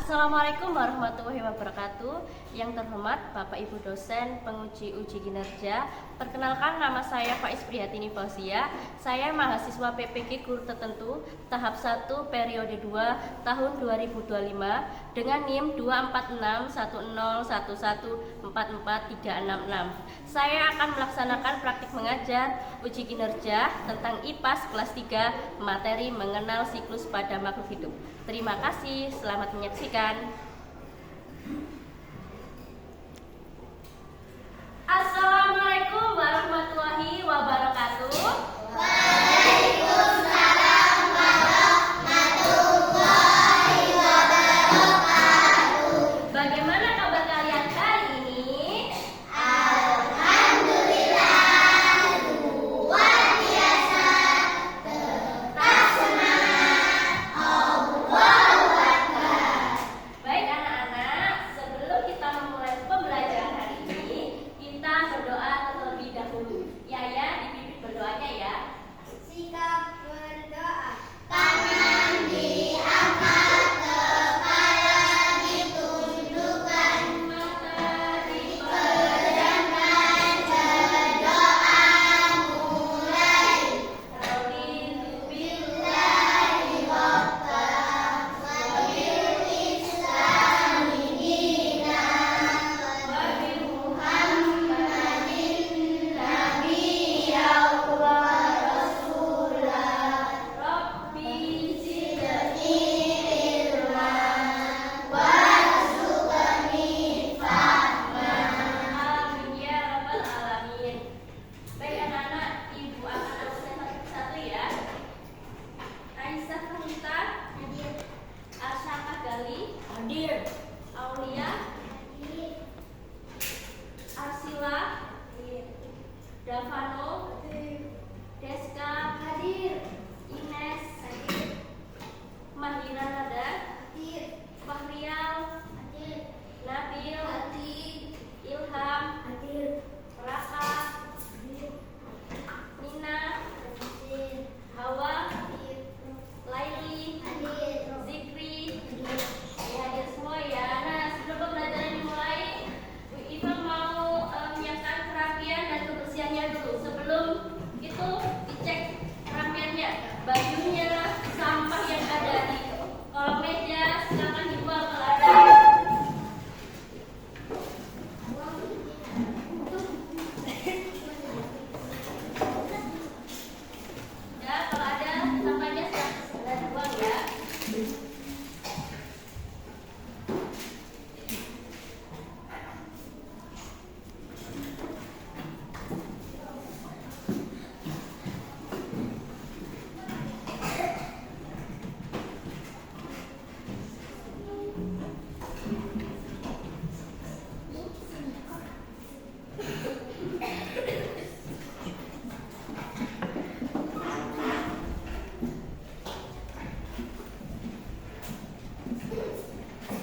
Assalamualaikum warahmatullahi wabarakatuh. Yang terhormat Bapak Ibu dosen penguji uji kinerja, perkenalkan nama saya Faiz Prihatini Fauzia. Saya mahasiswa PPG Guru Tertentu tahap 1 periode 2 tahun 2025 dengan NIM 24610114436. Saya akan melaksanakan praktik mengajar uji kinerja tentang IPAS kelas 3 materi mengenal siklus pada makhluk hidup. Terima kasih, selamat menyaksikan. Assalamualaikum warahmatullahi wabarakatuh. Waalaikumsalam warahmatullahi wabarakatuh. Bagaimana kabar kalian kali ini? Alhamdulillah, luar biasa. Tetap semangat. Allahu Akbar. Baik anak-anak, sebelum kita memulai pembelajaran hari ini, kita berdoa terlebih dahulu. Ya, dipimpin berdoanya ya. Sikap berdoa. Tangan diangkat, kepala ditundukkan, Mata dipejamkan, berdoa mulai. diperolah. Billahi wabbah, wa bil islami dinan, wa bi Muhammadin nabiyyan wa rasulah. Rabbi Zidni ilman warzuqni fahman. Amin ya rabbal alamin. Baik anak-anak, ibu akan absen satu-satu ya. Aisyah Fahita, Arsha Gali, Hadir. Aulia, Arsila, Davano, Deska, Ines, Mahira Nada, Fahrial, Nabil, Ilham, Raka, Nina, Hawa, Laili, Zikri, hadir semua ya. Nah, sebelum pembelajaran dimulai, Bu Iva mau menyiapkan kerapian dan kebersihannya dulu. Sebelum itu dicek kerapiannya, bajunya, sampah yang ada di kolong meja, silakan dibuang kalau ada. Ya, kalau ada sampahnya silakan dibuang ya.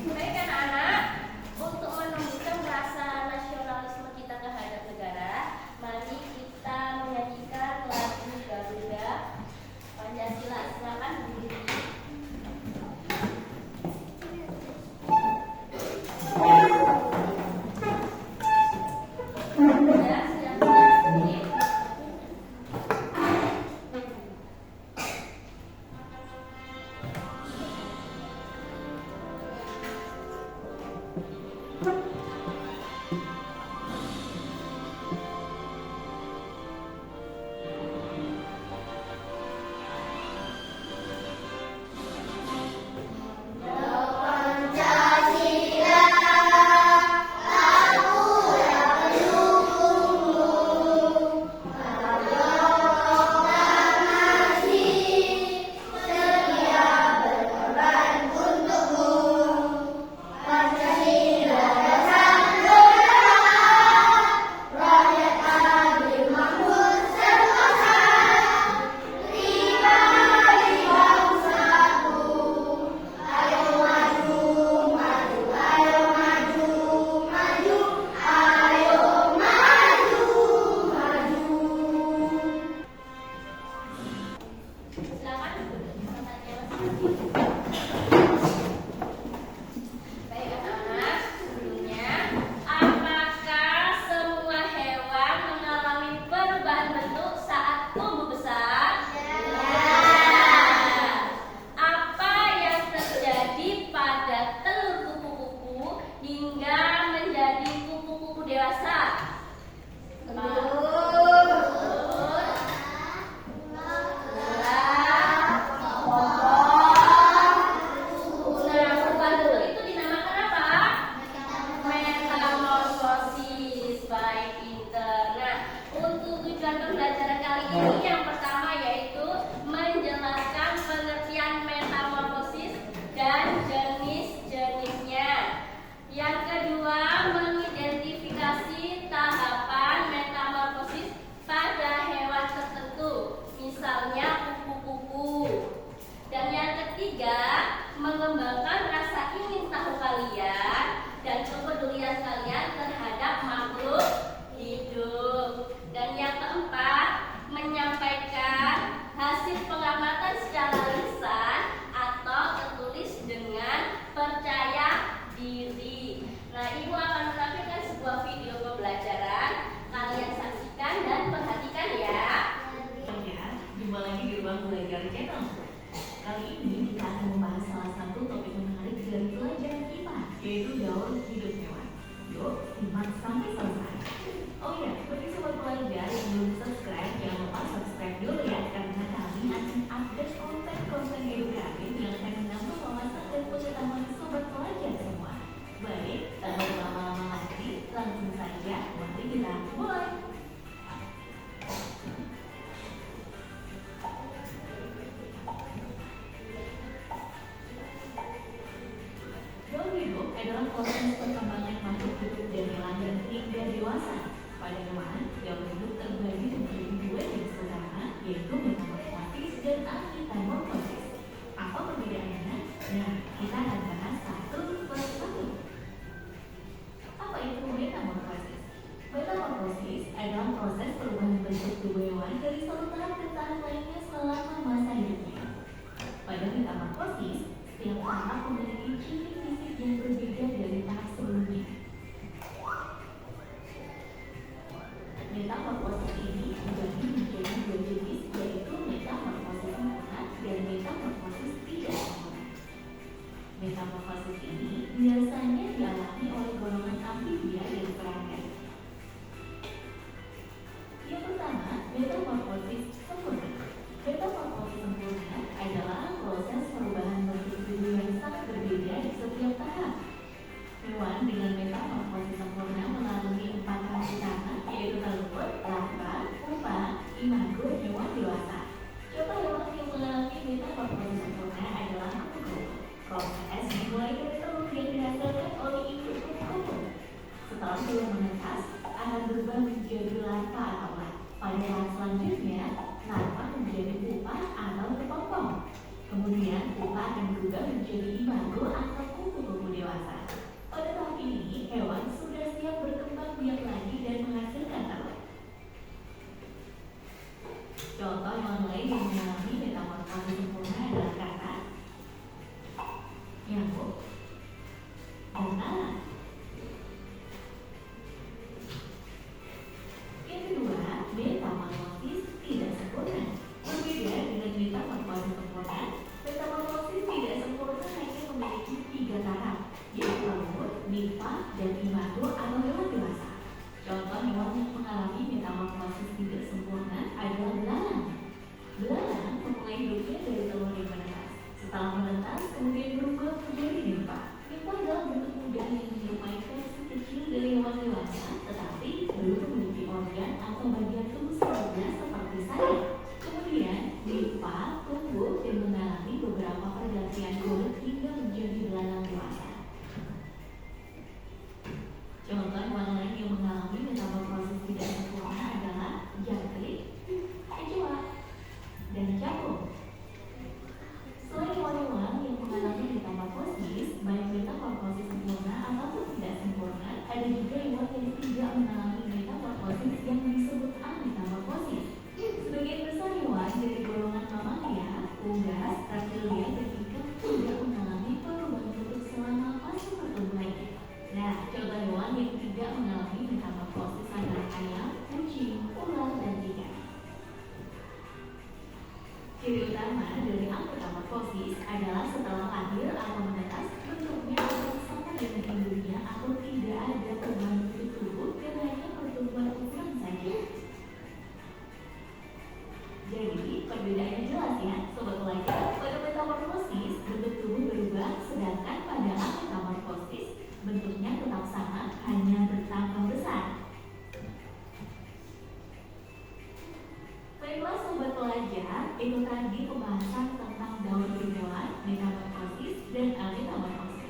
Baik anak-anak, untuk menumbuhkan rasa nasionalisme kita terhadap negara, mari kita menyanyikan lagu Garuda Pancasila. Silakan berdiri. Ya, silakan berdiri. Pancasila, aku pendukungmu. Proklamasi, setia berkorban untukmu. Pancasila dasar adalah proses perkembangan makhluk hidup dari lahir hingga dewasa. Pada hewan, yang hidup terbagi menjadi dua jenis utama, yaitu metamorfosis dan antimetamorfosis. Apa perbedaannya? Nah, kita akan bahas satu persatu. Apa itu metamorfosis? Metamorfosis adalah proses perubahan bentuk tubuh hewan dari satu tahap ke tahap lainnya selama masa hidupnya. Pada metamorfosis, setiap tahap memiliki ciri fisik yang berbeda dari tahap sebelumnya. Metamorfosis ini dibagi menjadi dua jenis, yaitu metamorfosis sempurna dan metamorfosis tidak sempurna. Metamorfosis ini biasanya dialami oleh golongan amfibia dan serangga. Yang pertama, metamorfosis sempurna. Metamorfosis sempurna adalah proses perubahan bentuk tubuh yang sangat berbeda di setiap tahap. Hewan dengan metamorfosis sempurna melalui 4 tahap utama, yaitu telur, larva, pupa, imago, hewan dewasa. Contoh hewan yang mengalami metamorfosis sempurna adalah kuku. Proses dimulai dari telur yang dihasilkan oleh induk kuku. Setelah telur menetas, akan berubah menjadi larva atau lat. Pada tahap selanjutnya, larva menjadi pupa atau kepompong. Kemudian pupa akan berubah menjadi imago atau kuku-kuku dewasa. Pada tahap ini, hewan sudah siap berkembang biak lagi dan menghasilkan telur. Contoh hewan lain yang mengalami metamorfosis sempurna adalah kata, nyamuk, dan lalat. Yang kedua, metamorfosis tidak sempurna. Berbeda dengan metamorfosis sempurna, metamorfosis tidak sempurna hanya memiliki 3 tahap, yaitu telur, nimfa, dan imago atau hewan dewasa. Contoh hewan yang mengalami metamorfosis tidak sempurna adalah belalang. Belalang memulai hidupnya dari telur yang menetas. Setelah menetas, kemudian berubah menjadi nimfa. Nimfa adalah bentuk mudah yang menyerupai versi kecil dari hewan dewasa, tetapi belum memiliki organ atau bagian tubuh sempurna seperti sayap. Kemudian, nimfa tumbuh dan mengalami beberapa pergantian kulit hingga menjadi belalang dewasa. Contoh hewan lain yang mengalami metamorfosis tidak sempurna adalah jangkrik, kecoa, dan capung. Selain hewan-hewan yang mengalami metamorfosis, baik metamorfosis sempurna ataupun tidak sempurna, ada juga hewan yang tidak mengalami metamorfosis yang disebut ametamorfosis. Sebagian besar hewan dari golongan mamalia, unggas, reptilia, dan ikan tidak mengalami perubahan bentuk selama fase pertumbuhannya. Nah, contoh hewan yang tidak mengalami metamorfosis adalah ayam, kucing, ular, dan ikan. Ciri utama dari ametamorfosis adalah setelah lahir atau menetas, bentuknya akan sama dengan induknya atau tidak ada perubahan bentuk tubuh dan hanya pertumbuhan ukuran saja. Jadi, perbedaannya jelas ya, sobat pelajar. Pada metamorfosis, bentuk tubuh berubah, sedangkan pada ametamorfosis, bentuknya tetap sama, hanya bertambah besar. Baiklah sobat pelajar, itu tadi pembahasan tentang daur ulang hewan, metamorfosis, dan ametamorfosis.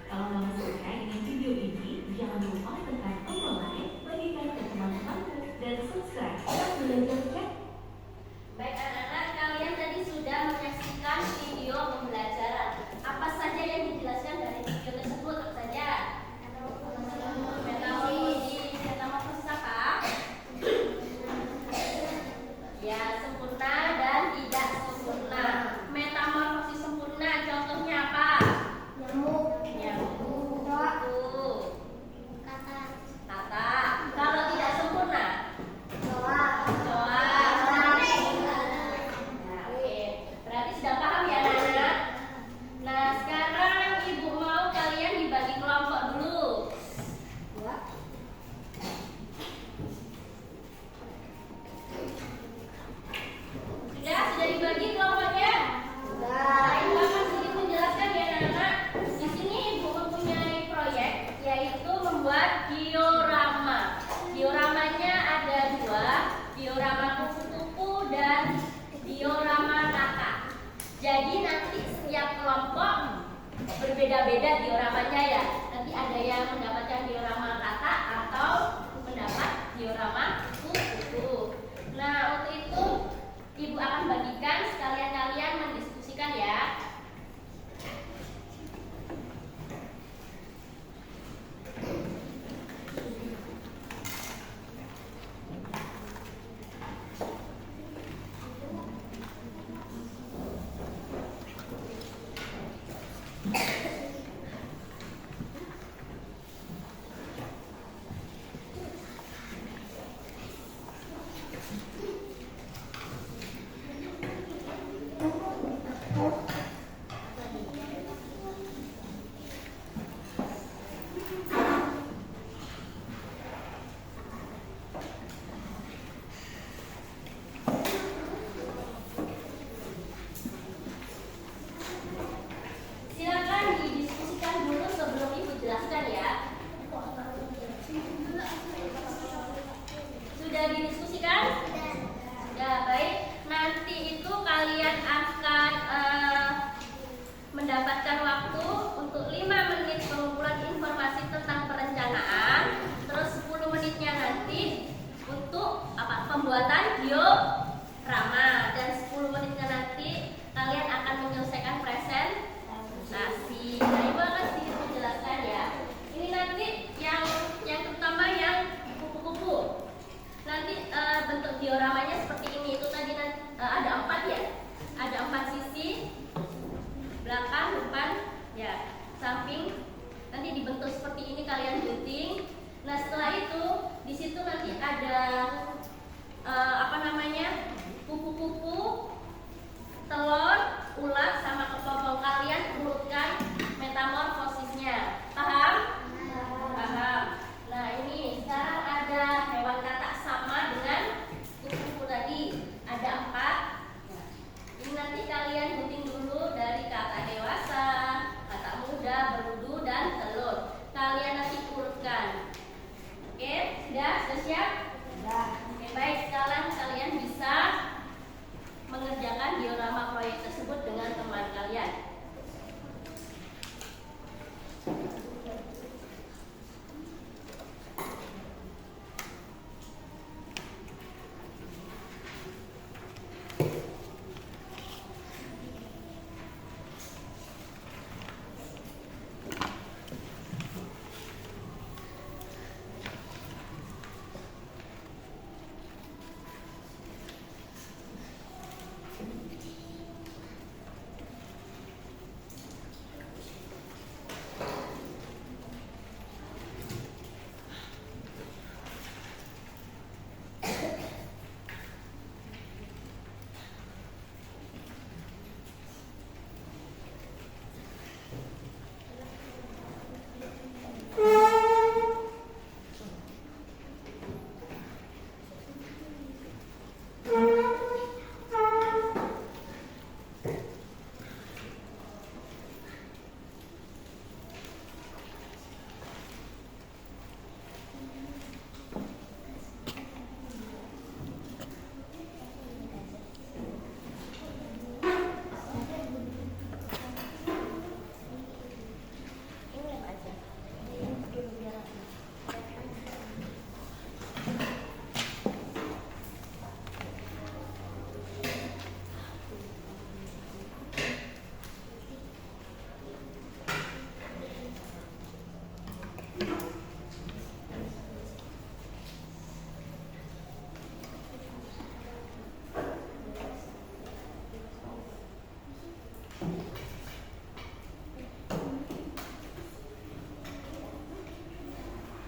Kalau kamu suka dengan video ini, jangan lupa tekan tombol like, bagikan ke teman-temanmu, dan subscribe. Kita belajar cek. Baik anak-anak, kalian tadi sudah menyaksikan video pembelajaran. Apa saja yang dijelaskan dari video tersebut? Apa saja? Metamorfosis apa? Ya, sempurna dan tidak sempurna. Metamorfosis sempurna contohnya apa? Nyamuk. Nyamuk. Kata. Kata. Kalau tidak sempurna? Doa. Doa. Nah, oke. Berarti sudah paham ya anak-anak? Nah, sekarang ibu mau kalian dibagi kelompok dulu. Sudah dibagi kelompoknya? Baik, Bapak sedikit menjelaskan ya anak-anak. Di sini ibu mempunyai proyek, yaitu membuat diorama. Dioramanya ada 2, diorama kupu-kupu dan diorama kakak. Jadi nanti setiap kelompok berbeda-beda dioramanya ya. Nanti dibentuk seperti ini kalian gunting. Nah setelah itu di situ nanti ada kupu-kupu, telur, ulat sama kepompong. Kalian urutkan metamorfosisnya. Paham? Paham. Nah ini sekarang ada hewan katak sama dengan kupu-kupu tadi. Ada 4. Ini nanti kalian gunting dulu dari katak dewasa, katak muda, berudu, dan telur. Kalian nanti urutkan. Oke, sudah siap? Oke, baik. Sekarang kalian bisa mengerjakan diorama proyek tersebut dengan teman kalian.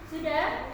Sudah?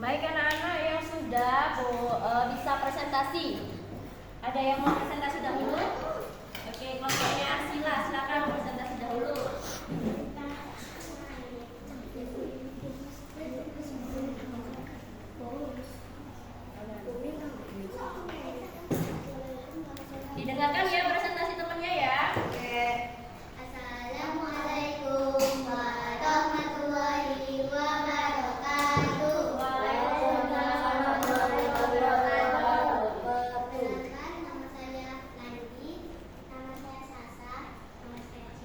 Baik anak-anak yang sudah bisa presentasi. Ada yang mau presentasi dahulu? Oke, kelompoknya Arsila, silakan presentasi dahulu. Didengarkan ya presentasi temannya ya. Oke. Assalamualaikum warahmatullahi wabarakatuh. Waalaikumsalam warahmatullahi wabarakatuh. Perkenalkan, nama saya Nandi, nama saya Sasa, nama saya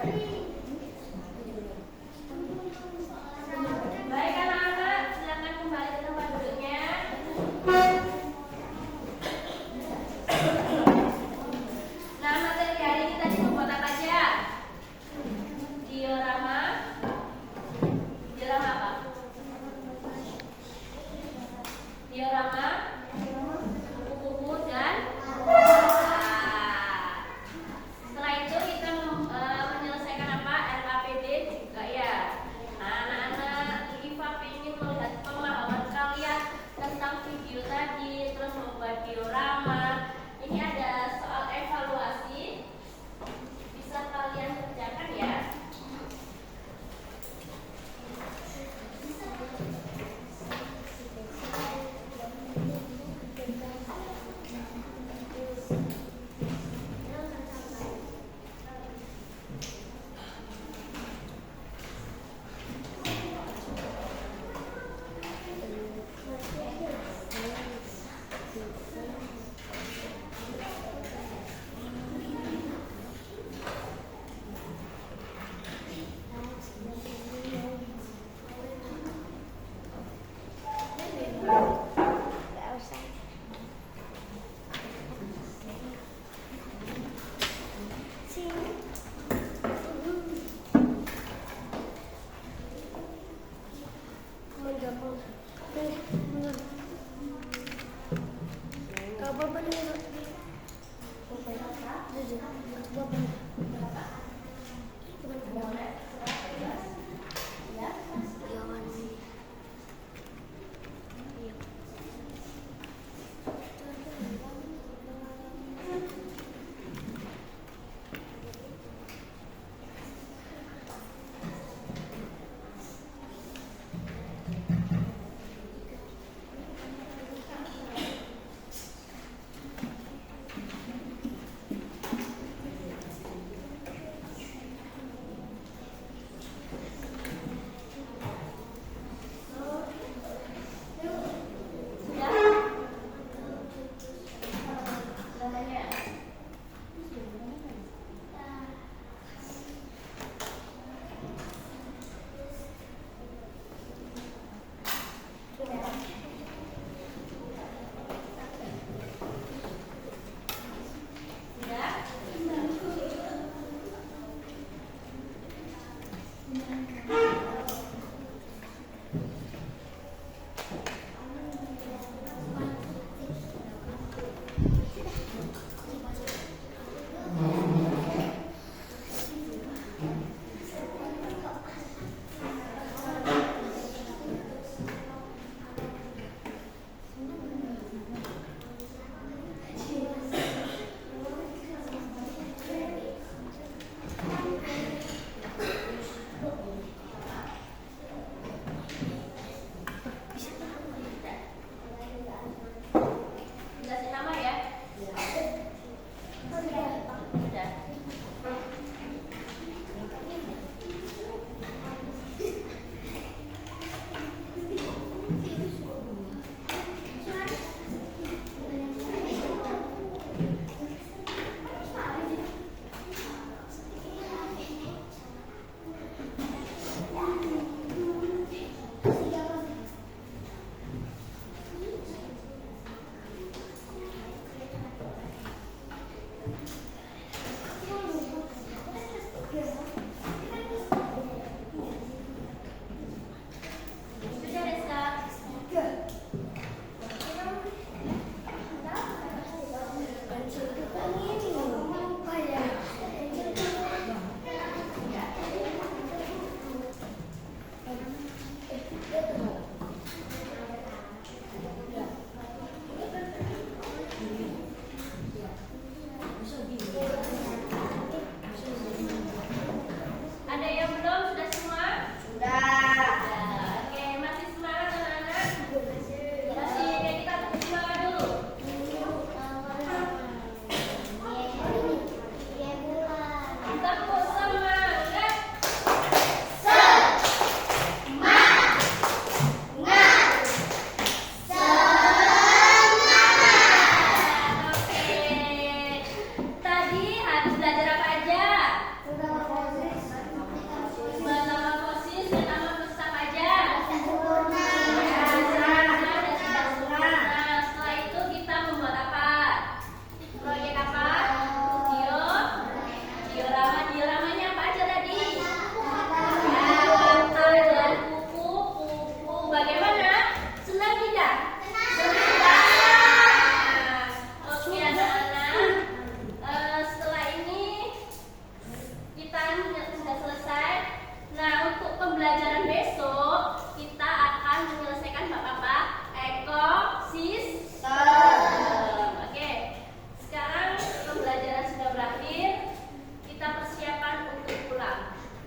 Baik anak-anak, silakan kembali ke tempat duduknya. Nah, materi hari ini tadi membuat apa aja? Diorama. Diorama apa? Diorama, kupu-kupu dan setelah itu kita menyelesaikan apa? LKPD juga ya. Nah, anak-anak IFA ingin melihat pemahaman kalian tentang video tadi, terus membuat diorama. Ini ada soal evaluasi, bisa kalian kerjakan ya.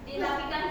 dirapikan